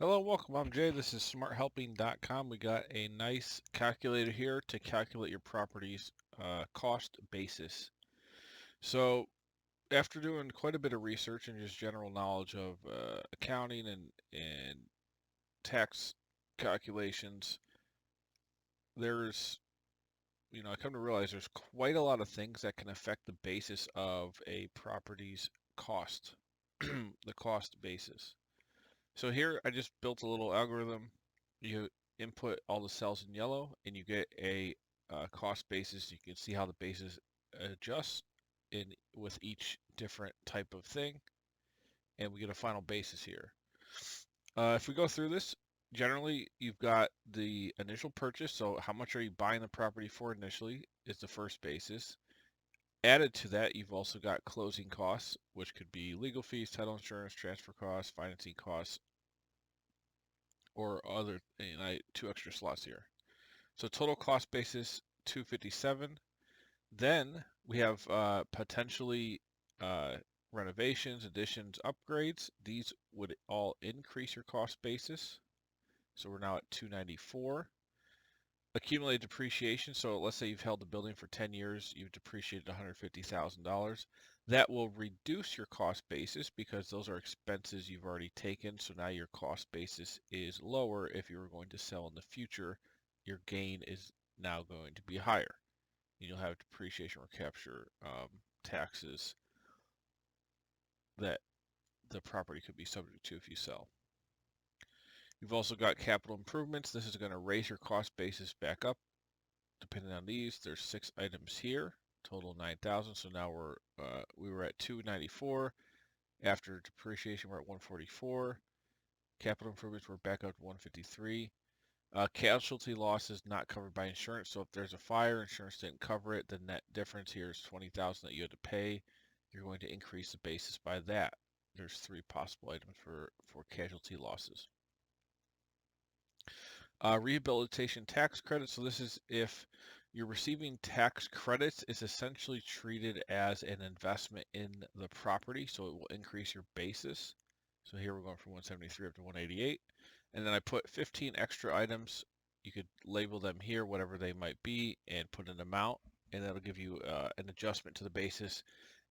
Hello, welcome. I'm Jay. This is smarthelping.com. We got a nice calculator here to calculate your property's cost basis. So, after doing quite a bit of research and just general knowledge of accounting and tax calculations, there's, I come to realize there's quite a lot of things that can affect the basis of a property's cost, the cost basis. So here I just built a little algorithm. You input all the cells in yellow and you get a cost basis. You can see how the basis adjusts in with each different type of thing, and we get a final basis here. If we go through this, generally you've got the initial purchase. So how much are you buying the property for initially is the first basis. Added to that, you've also got closing costs, which could be legal fees, title insurance, transfer costs, financing costs, or other, and I two extra slots here. So total cost basis 257. Then we have potentially uh, renovations, additions, upgrades. These would all increase your cost basis. So we're now at 294. Accumulated depreciation. So let's say you've held the building for 10 years, you've depreciated $150,000. That will reduce your cost basis because those are expenses you've already taken. So now your cost basis is lower. If you were going to sell in the future, your gain is now going to be higher. You'll have depreciation recapture taxes that the property could be subject to if you sell. You've also got capital improvements. This is going to raise your cost basis back up. Depending on these, there's 6 items here, total 9,000. So now we were at 294. After depreciation, we're at 144. Capital improvements, we're back up to 153. Casualty loss is not covered by insurance. So if there's a fire, insurance didn't cover it. The net difference here is 20,000 that you had to pay. You're going to increase the basis by that. There's 3 possible items for casualty losses. Rehabilitation tax credit. So this is if you're receiving tax credits, it's essentially treated as an investment in the property, so it will increase your basis. So here we're going from 173 up to 188. And then I put 15 extra items. You could label them here, whatever they might be, and put an amount, and that'll give you an adjustment to the basis.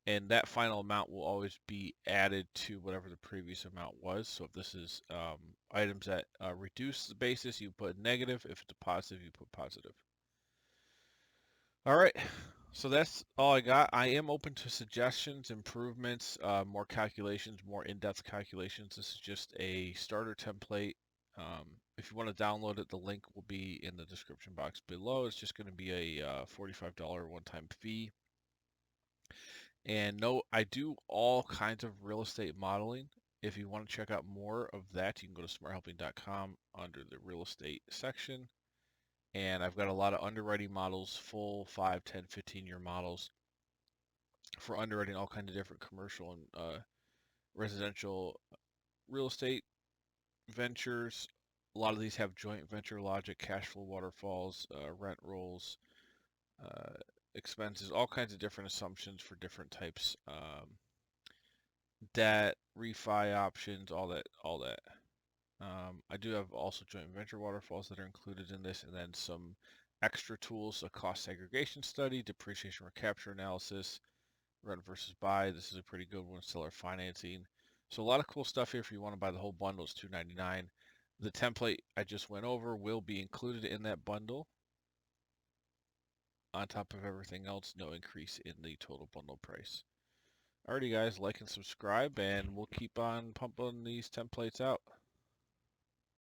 And that final amount will always be added to whatever the previous amount was. So if this is items that reduce the basis, you put negative. If it's a positive, you put positive. All right, so that's all I got. I am open to suggestions, improvements, more calculations, more in-depth calculations. This is just a starter template. If you want to download it, the link will be in the description box below. It's just going to be a $45 one-time fee. And no, I do all kinds of real estate modeling. If you want to check out more of that, you can go to smarthelping.com under the real estate section. And I've got a lot of underwriting models, full 5, 10, 15-year models for underwriting all kinds of different commercial and residential real estate ventures. A lot of these have joint venture logic, cash flow waterfalls, rent rolls, uh, expenses, all kinds of different assumptions for different types. Debt, refi options, all that. I do have also joint venture waterfalls that are included in this, and then some extra tools, a cost segregation study, depreciation recapture analysis, rent versus buy. This is a pretty good one, seller financing. So a lot of cool stuff here if you want to buy the whole bundle. It's $299. The template I just went over will be included in that bundle. On top of everything else, no increase in the total bundle price. Alrighty guys, like and subscribe, and we'll keep on pumping these templates out.